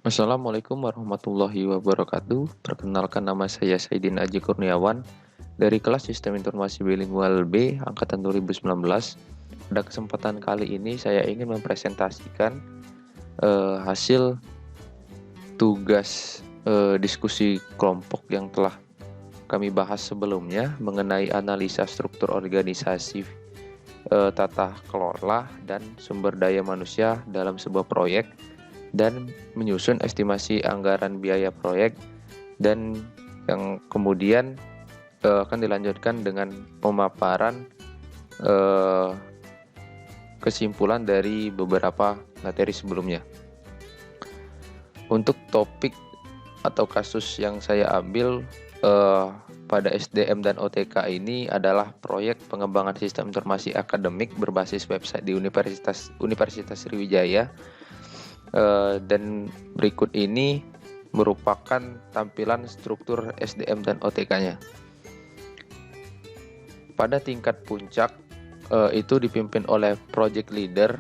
Assalamualaikum warahmatullahi wabarakatuh. Perkenalkan, nama saya Saidin Aji Kurniawan dari kelas Sistem Informasi Bilingual B angkatan 2019. Pada kesempatan kali ini saya ingin mempresentasikan hasil tugas diskusi kelompok yang telah kami bahas sebelumnya mengenai analisa struktur organisasi, tata kelola dan sumber daya manusia dalam sebuah proyek, dan menyusun estimasi anggaran biaya proyek, dan yang kemudian akan dilanjutkan dengan pemaparan kesimpulan dari beberapa materi sebelumnya. Untuk topik atau kasus yang saya ambil pada SDM dan OTK ini adalah proyek pengembangan sistem informasi akademik berbasis website di Universitas Sriwijaya. Dan berikut ini merupakan tampilan struktur SDM dan OTK-nya. Pada tingkat puncak itu dipimpin oleh project leader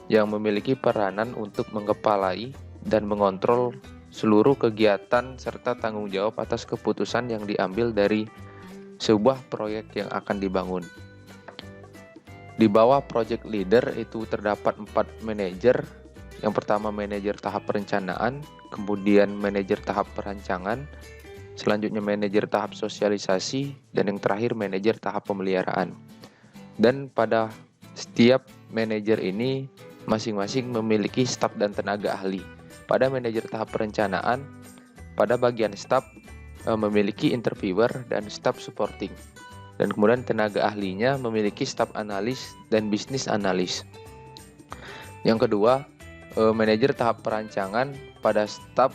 yang memiliki peranan untuk mengepalai dan mengontrol seluruh kegiatan serta tanggung jawab atas keputusan yang diambil dari sebuah proyek yang akan dibangun. Di bawah project leader itu terdapat 4 manajer. Yang pertama manajer tahap perencanaan, kemudian manajer tahap perancangan, selanjutnya manajer tahap sosialisasi, dan yang terakhir manajer tahap pemeliharaan. Dan pada setiap manajer ini masing-masing memiliki staf dan tenaga ahli. Pada manajer tahap perencanaan, pada bagian staf memiliki interviewer dan staf supporting. Dan kemudian tenaga ahlinya memiliki staf analis dan bisnis analis. Yang kedua, manajer tahap perancangan, pada staf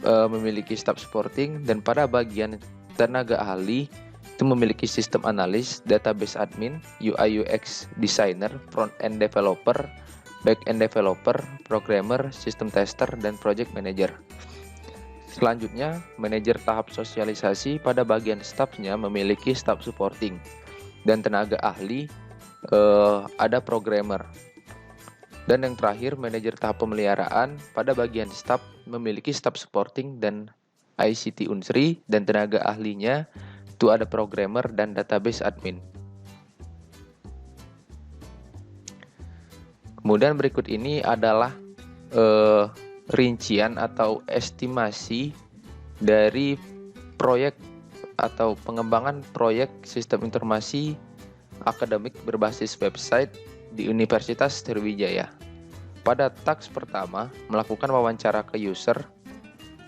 memiliki staf supporting, dan pada bagian tenaga ahli itu memiliki sistem analis, database admin, UI UX designer, front end developer, back end developer, programmer, system tester, dan project manager. Selanjutnya, manajer tahap sosialisasi, pada bagian stafnya memiliki staf supporting, dan tenaga ahli ada programmer. Dan yang terakhir, manajer tahap pemeliharaan, pada bagian staf memiliki staf supporting dan ICT Unsri, dan tenaga ahlinya itu ada programmer dan database admin. Kemudian berikut ini adalah rincian atau estimasi dari proyek atau pengembangan proyek sistem informasi akademik berbasis website di Universitas Sriwijaya. Pada task pertama, melakukan wawancara ke user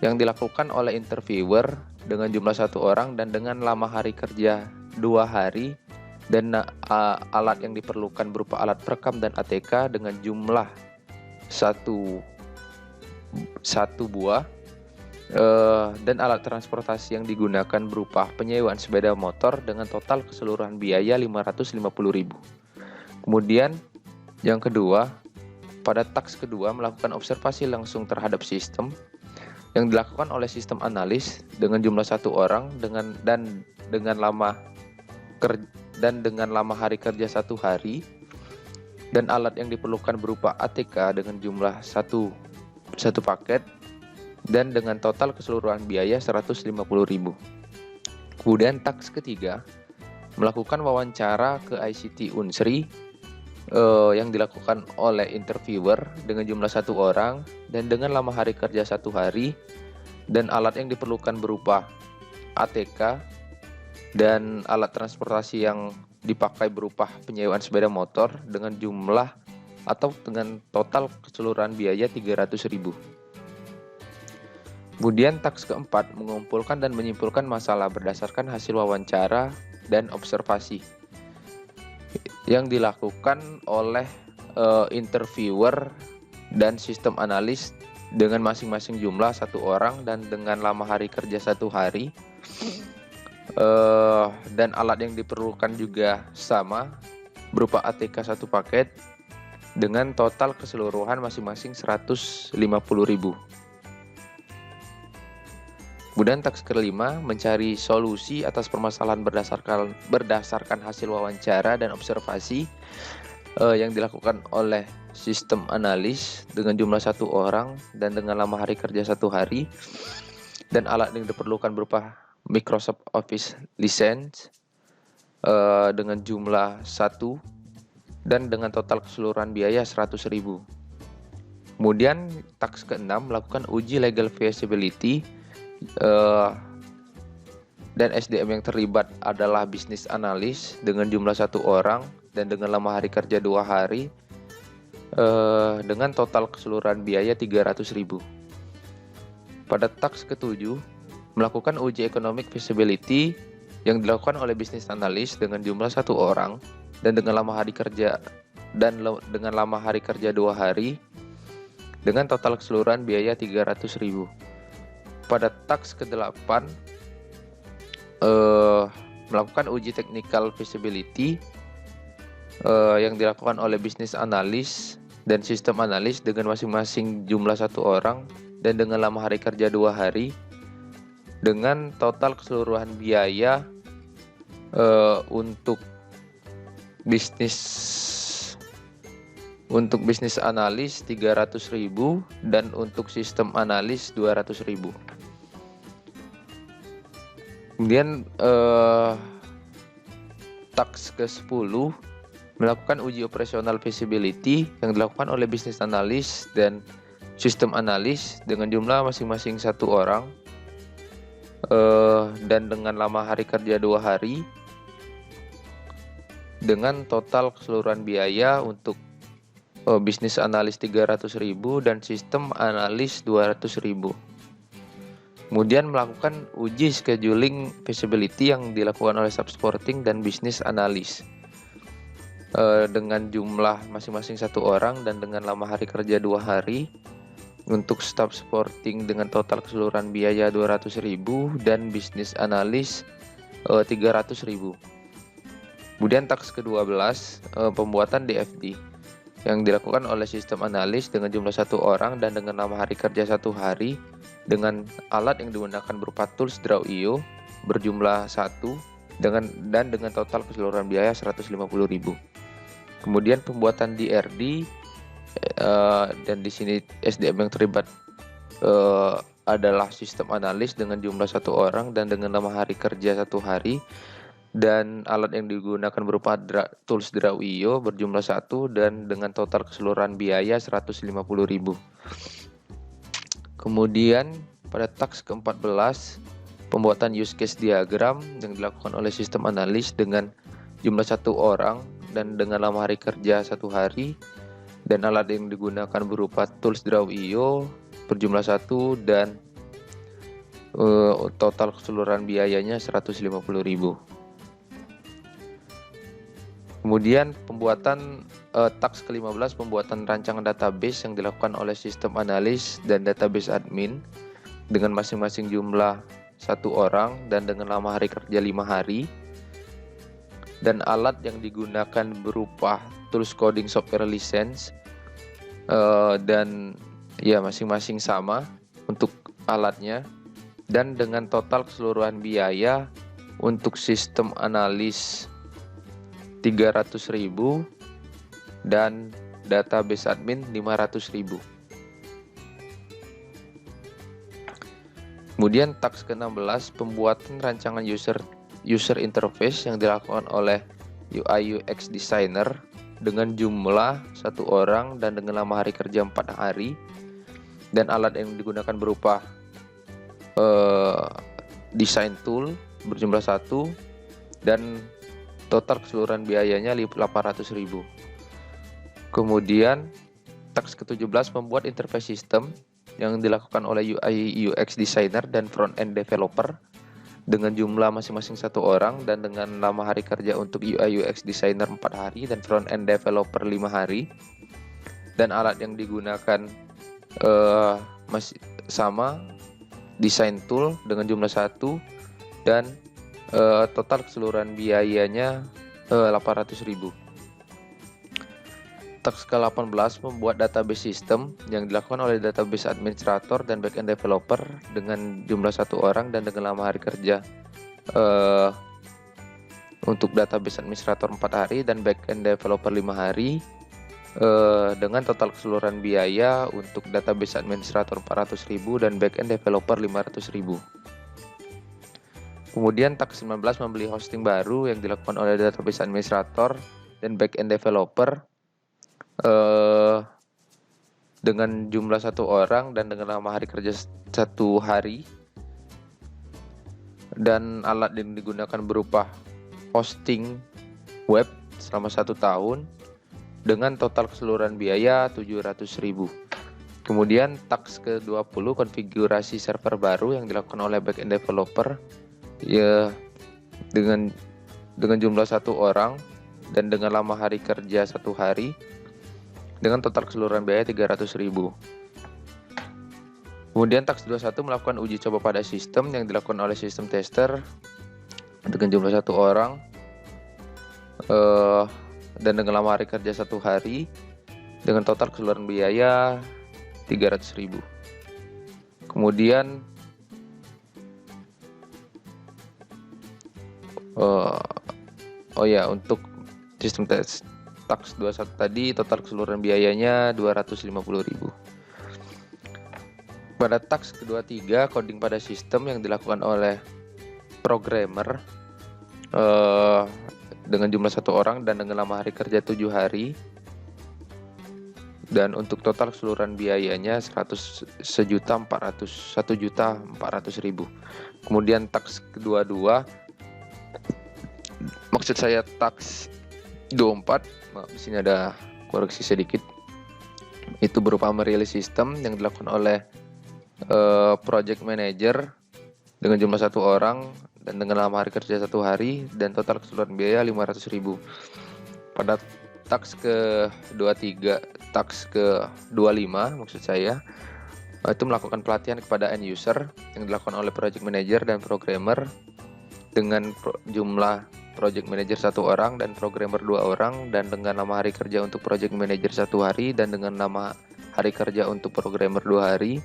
yang dilakukan oleh interviewer dengan jumlah 1 orang dan dengan lama hari kerja 2 hari, dan alat yang diperlukan berupa alat perekam dan ATK dengan jumlah satu buah, dan alat transportasi yang digunakan berupa penyewaan sepeda motor dengan total keseluruhan biaya 550.000. Kemudian yang kedua, pada task kedua melakukan observasi langsung terhadap sistem yang dilakukan oleh sistem analis dengan jumlah 1 orang dan dengan lama hari kerja 1 hari, dan alat yang diperlukan berupa ATK dengan jumlah satu paket dan dengan total keseluruhan biaya 150.000. Kemudian task ketiga, melakukan wawancara ke ICT Unsri yang dilakukan oleh interviewer dengan jumlah 1 orang dan dengan lama hari kerja 1 hari, dan alat yang diperlukan berupa ATK dan alat transportasi yang dipakai berupa penyewaan sepeda motor dengan jumlah atau dengan total keseluruhan biaya 300.000. Kemudian task keempat, mengumpulkan dan menyimpulkan masalah berdasarkan hasil wawancara dan observasi yang dilakukan oleh interviewer dan sistem analis dengan masing-masing jumlah 1 orang dan dengan lama hari kerja 1 hari, dan alat yang diperlukan juga sama berupa ATK 1 paket dengan total keseluruhan masing-masing 150.000. Kemudian task kelima, mencari solusi atas permasalahan berdasarkan hasil wawancara dan observasi yang dilakukan oleh sistem analis dengan jumlah 1 orang dan dengan lama hari kerja 1 hari, dan alat yang diperlukan berupa Microsoft Office license dengan jumlah 1 dan dengan total keseluruhan biaya 100.000. Kemudian task ke-6 melakukan uji legal feasibility dan SDM yang terlibat adalah bisnis analis dengan jumlah 1 orang dan dengan lama hari kerja 2 hari dengan total keseluruhan biaya 300.000. Pada task ke-7 melakukan uji economic feasibility yang dilakukan oleh bisnis analis dengan jumlah 1 orang dan dengan lama hari kerja 2 hari dengan total keseluruhan biaya 300.000. Pada task ke-8 melakukan uji technical feasibility yang dilakukan oleh bisnis analis dan sistem analis dengan masing-masing jumlah 1 orang dan dengan lama hari kerja 2 hari dengan total keseluruhan biaya untuk bisnis analis 300.000 dan untuk sistem analis 200.000. Kemudian task ke-10 melakukan uji operasional feasibility yang dilakukan oleh bisnis analis dan sistem analis dengan jumlah masing-masing 1 orang dan dengan lama hari kerja 2 hari dengan total keseluruhan biaya untuk bisnis analis 300.000 dan sistem analis 200.000. Kemudian melakukan uji scheduling feasibility yang dilakukan oleh staff supporting dan bisnis analis dengan jumlah masing-masing 1 orang dan dengan lama hari kerja 2 hari untuk staff supporting dengan total keseluruhan biaya 200.000 dan bisnis analis 300.000. Kemudian task ke-12 pembuatan DFD yang dilakukan oleh sistem analis dengan jumlah 1 orang dan dengan lama hari kerja 1 hari dengan alat yang digunakan berupa tools Draw.io berjumlah 1 dan dengan total keseluruhan biaya 150.000. Kemudian pembuatan DRD dan di sini SDM yang terlibat adalah sistem analis dengan jumlah 1 orang dan dengan lama hari kerja 1 hari dan alat yang digunakan berupa tools Draw.io berjumlah 1 dan dengan total keseluruhan biaya 150.000. Kemudian pada task ke-14 pembuatan use case diagram yang dilakukan oleh sistem analis dengan jumlah 1 orang dan dengan lama hari kerja 1 hari dan alat yang digunakan berupa tools Draw.io berjumlah 1 dan total keseluruhan biayanya 150.000. Kemudian pembuatan task ke-15 pembuatan rancangan database yang dilakukan oleh sistem analis dan database admin dengan masing-masing jumlah 1 orang dan dengan lama hari kerja 5 hari dan alat yang digunakan berupa tools coding software license dan ya masing-masing sama untuk alatnya dan dengan total keseluruhan biaya untuk sistem analis 300.000 dan database admin 500.000. Kemudian task ke-16 pembuatan rancangan user interface yang dilakukan oleh UI UX designer dengan jumlah 1 orang dan dengan lama hari kerja 4 hari dan alat yang digunakan berupa design tool berjumlah 1 dan total keseluruhan biayanya 800.000. Kemudian task ke-17 membuat interface system yang dilakukan oleh UI UX designer dan front end developer dengan jumlah masing-masing 1 orang dan dengan lama hari kerja untuk UI UX designer 4 hari dan front end developer 5 hari dan alat yang digunakan masih sama design tool dengan jumlah 1 dan total keseluruhan biayanya 800.000. Task ke-18 membuat database system yang dilakukan oleh database administrator dan backend developer dengan jumlah 1 orang dan dengan lama hari kerja untuk database administrator 4 hari dan backend developer 5 hari dengan total keseluruhan biaya untuk database administrator 400.000 dan backend developer 500.000. Kemudian tax 19 membeli hosting baru yang dilakukan oleh database administrator dan backend developer dengan jumlah 1 orang dan dengan lama hari kerja 1 hari, dan alat yang digunakan berupa hosting web selama 1 tahun dengan total keseluruhan biaya 700.000. Kemudian tax ke-20 konfigurasi server baru yang dilakukan oleh backend developer ya dengan jumlah 1 orang dan dengan lama hari kerja 1 hari dengan total keseluruhan biaya 300.000. Kemudian tax 21 melakukan uji coba pada sistem yang dilakukan oleh sistem tester dengan jumlah 1 orang dan dengan lama hari kerja 1 hari dengan total keseluruhan biaya 300.000. Kemudian untuk sistem tax 21 tadi total keseluruhan biayanya 250.000. Pada tax ke-23 coding pada sistem yang dilakukan oleh programmer dengan jumlah 1 orang dan dengan lama hari kerja 7 hari, dan untuk total keseluruhan biayanya 1.400.000. Kemudian tax ke-22, maksud saya tax 24, di sini ada koreksi sedikit, itu berupa merilis sistem yang dilakukan oleh project manager dengan jumlah 1 orang dan dengan lama hari kerja 1 hari dan total keseluruhan biaya 500.000. Pada tax ke-23, tax ke-25 maksud saya, itu melakukan pelatihan kepada end user yang dilakukan oleh project manager dan programmer dengan jumlah project manager 1 orang dan programmer 2 orang dan dengan lama hari kerja untuk project manager 1 hari dan dengan lama hari kerja untuk programmer 2 hari,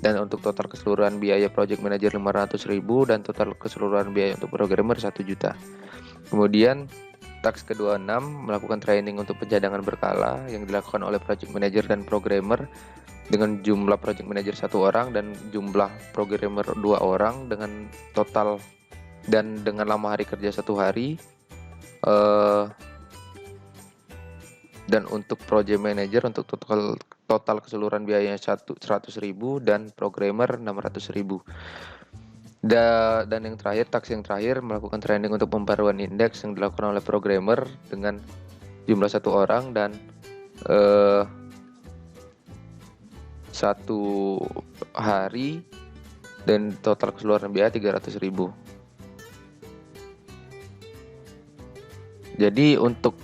dan untuk total keseluruhan biaya project manager 500.000 dan total keseluruhan biaya untuk programmer 1 juta. Kemudian tax ke-26 melakukan training untuk pencadangan berkala yang dilakukan oleh project manager dan programmer dengan jumlah project manager 1 orang dan jumlah programmer 2 orang dengan total dan dengan lama hari kerja 1 hari, dan untuk project manager untuk total keseluruhan biayanya 100.000 dan programmer 600.000. Dan yang terakhir, tax yang terakhir melakukan training untuk pembaruan indeks yang dilakukan oleh programmer dengan jumlah 1 orang dan 1 hari dan total keseluruhan biaya 300.000. Jadi untuk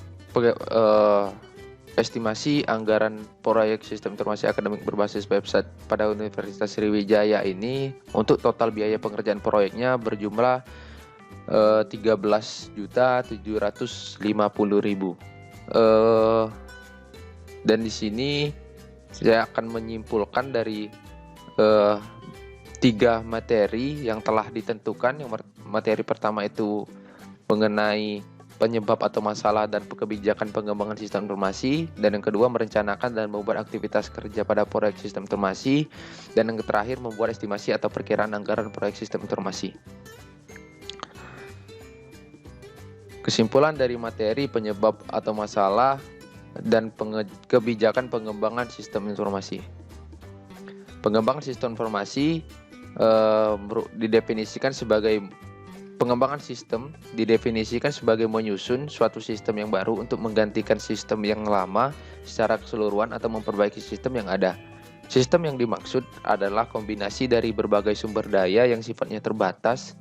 estimasi anggaran proyek sistem informasi akademik berbasis website pada Universitas Sriwijaya ini untuk total biaya pengerjaan proyeknya berjumlah 13.750.000. Dan di sini saya akan menyimpulkan dari 3 materi yang telah ditentukan. Yang materi pertama itu mengenai penyebab atau masalah dan kebijakan pengembangan sistem informasi, dan yang kedua merencanakan dan membuat aktivitas kerja pada proyek sistem informasi, dan yang terakhir membuat estimasi atau perkiraan anggaran proyek sistem informasi. Kesimpulan dari materi penyebab atau masalah dan kebijakan pengembangan sistem informasi. Pengembangan sistem informasi didefinisikan sebagai pengembangan sistem didefinisikan sebagai menyusun suatu sistem yang baru untuk menggantikan sistem yang lama secara keseluruhan atau memperbaiki sistem yang ada. Sistem yang dimaksud adalah kombinasi dari berbagai sumber daya yang sifatnya terbatas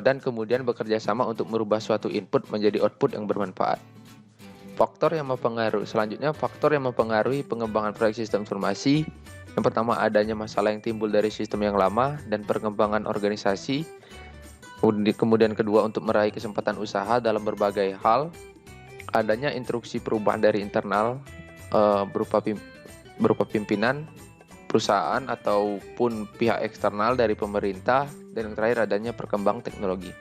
dan kemudian bekerja sama untuk merubah suatu input menjadi output yang bermanfaat. Faktor yang mempengaruhi pengembangan proyek sistem informasi. Yang pertama, adanya masalah yang timbul dari sistem yang lama dan perkembangan organisasi. Kemudian kedua, untuk meraih kesempatan usaha dalam berbagai hal. Adanya instruksi perubahan dari internal berupa pimpinan perusahaan ataupun pihak eksternal dari pemerintah. Dan yang terakhir, adanya perkembangan teknologi.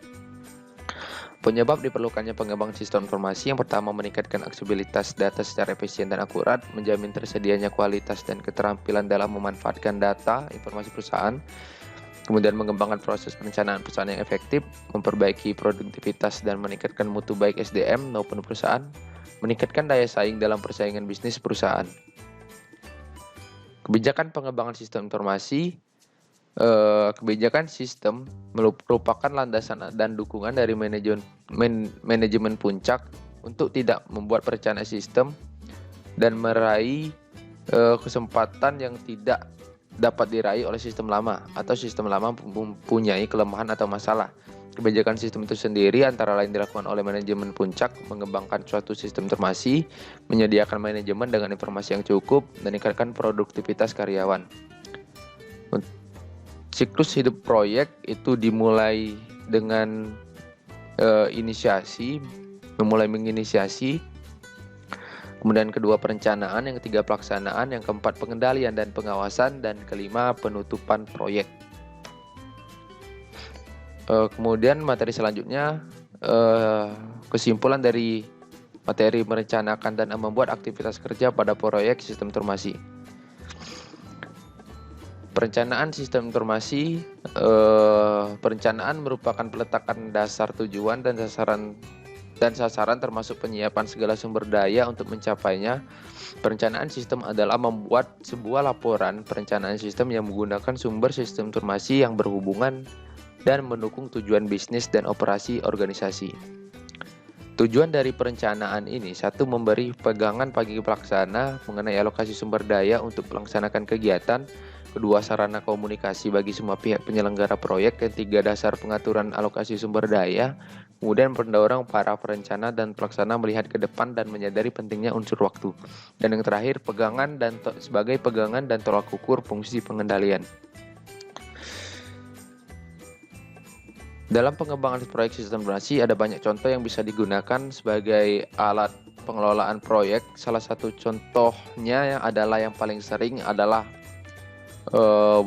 Penyebab diperlukannya pengembangan sistem informasi yang pertama meningkatkan aksesibilitas data secara efisien dan akurat, menjamin tersedianya kualitas dan keterampilan dalam memanfaatkan data informasi perusahaan, kemudian mengembangkan proses perencanaan perusahaan yang efektif, memperbaiki produktivitas dan meningkatkan mutu baik SDM maupun perusahaan, meningkatkan daya saing dalam persaingan bisnis perusahaan. Kebijakan pengembangan sistem informasi. Kebijakan sistem merupakan landasan dan dukungan dari manajemen puncak untuk tidak membuat perencanaan sistem dan meraih kesempatan yang tidak dapat diraih oleh sistem lama atau sistem lama mempunyai kelemahan atau masalah. Kebijakan sistem itu sendiri antara lain dilakukan oleh manajemen puncak, mengembangkan suatu sistem informasi, menyediakan manajemen dengan informasi yang cukup, dan meningkatkan produktivitas karyawan. Siklus hidup proyek itu dimulai dengan memulai menginisiasi, kemudian kedua perencanaan, yang ketiga pelaksanaan, yang keempat pengendalian dan pengawasan, dan kelima penutupan proyek. Kemudian materi selanjutnya, kesimpulan dari materi merencanakan dan membuat aktivitas kerja pada proyek sistem informasi. Perencanaan sistem informasi, perencanaan merupakan peletakan dasar tujuan dan sasaran termasuk penyiapan segala sumber daya untuk mencapainya. Perencanaan sistem adalah membuat sebuah laporan perencanaan sistem yang menggunakan sumber sistem informasi yang berhubungan dan mendukung tujuan bisnis dan operasi organisasi. Tujuan dari perencanaan ini, satu, memberi pegangan bagi pelaksana mengenai alokasi sumber daya untuk melaksanakan kegiatan. Kedua, sarana komunikasi bagi semua pihak penyelenggara proyek. Ketiga, dasar pengaturan alokasi sumber daya. Kemudian mendorong para perencana dan pelaksana melihat ke depan dan menyadari pentingnya unsur waktu. Dan yang terakhir, sebagai pegangan dan tolak ukur fungsi pengendalian. Dalam pengembangan proyek sistem informasi ada banyak contoh yang bisa digunakan sebagai alat pengelolaan proyek. Salah satu contohnya adalah yang paling sering adalah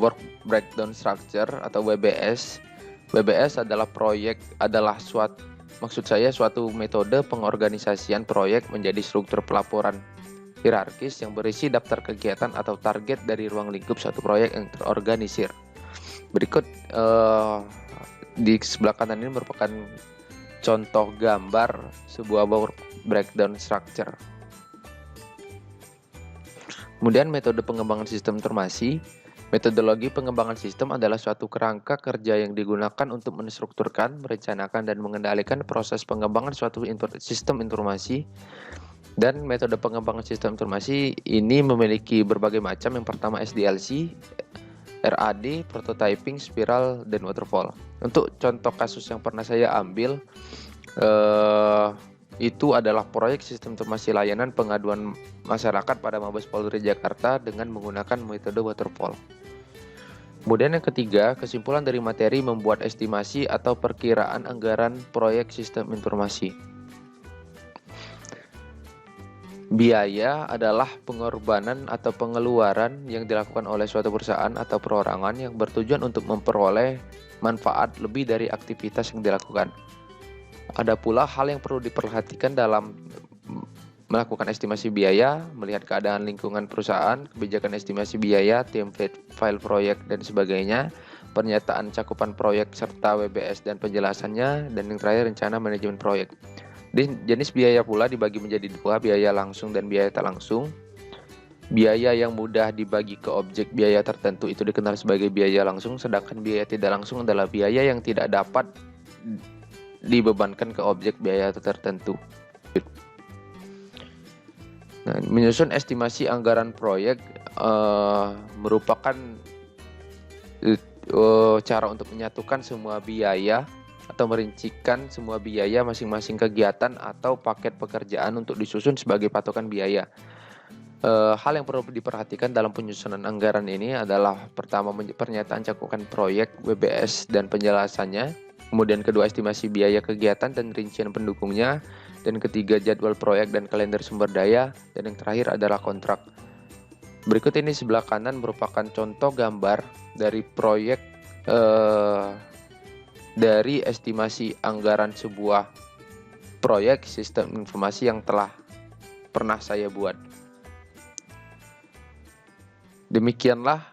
Work Breakdown Structure atau WBS. WBS adalah suatu metode pengorganisasian proyek menjadi struktur pelaporan hierarkis yang berisi daftar kegiatan atau target dari ruang lingkup suatu proyek yang terorganisir. Berikut di sebelah kanan ini merupakan contoh gambar sebuah Work Breakdown Structure. Kemudian metode pengembangan sistem informasi. Metodologi pengembangan sistem adalah suatu kerangka kerja yang digunakan untuk menstrukturkan, merencanakan, dan mengendalikan proses pengembangan suatu sistem informasi. Dan metode pengembangan sistem informasi ini memiliki berbagai macam. Yang pertama SDLC, RAD, prototyping, spiral, dan waterfall. Untuk contoh kasus yang pernah saya ambil, itu adalah proyek sistem informasi layanan pengaduan masyarakat pada Mabes Polri Jakarta dengan menggunakan metode waterfall. Kemudian yang ketiga, kesimpulan dari materi membuat estimasi atau perkiraan anggaran proyek sistem informasi. Biaya adalah pengorbanan atau pengeluaran yang dilakukan oleh suatu perusahaan atau perorangan yang bertujuan untuk memperoleh manfaat lebih dari aktivitas yang dilakukan. Ada pula hal yang perlu diperhatikan dalam melakukan estimasi biaya, melihat keadaan lingkungan perusahaan, kebijakan estimasi biaya, template file proyek, dan sebagainya, pernyataan cakupan proyek serta WBS dan penjelasannya, dan yang terakhir rencana manajemen proyek. Jenis biaya pula dibagi menjadi dua, biaya langsung dan biaya tak langsung. Biaya yang mudah dibagi ke objek biaya tertentu itu dikenal sebagai biaya langsung, sedangkan biaya tidak langsung adalah biaya yang tidak dapat dibebankan ke objek biaya tertentu. Nah, menyusun estimasi anggaran proyek merupakan cara untuk menyatukan semua biaya atau merincikan semua biaya masing-masing kegiatan atau paket pekerjaan untuk disusun sebagai patokan biaya. Hal yang perlu diperhatikan dalam penyusunan anggaran ini adalah pertama pernyataan cakupan proyek, WBS dan penjelasannya, kemudian kedua estimasi biaya kegiatan dan rincian pendukungnya, dan ketiga jadwal proyek dan kalender sumber daya, dan yang terakhir adalah kontrak. Berikut ini sebelah kanan merupakan contoh gambar dari proyek dari estimasi anggaran sebuah proyek sistem informasi yang telah pernah saya buat. Demikianlah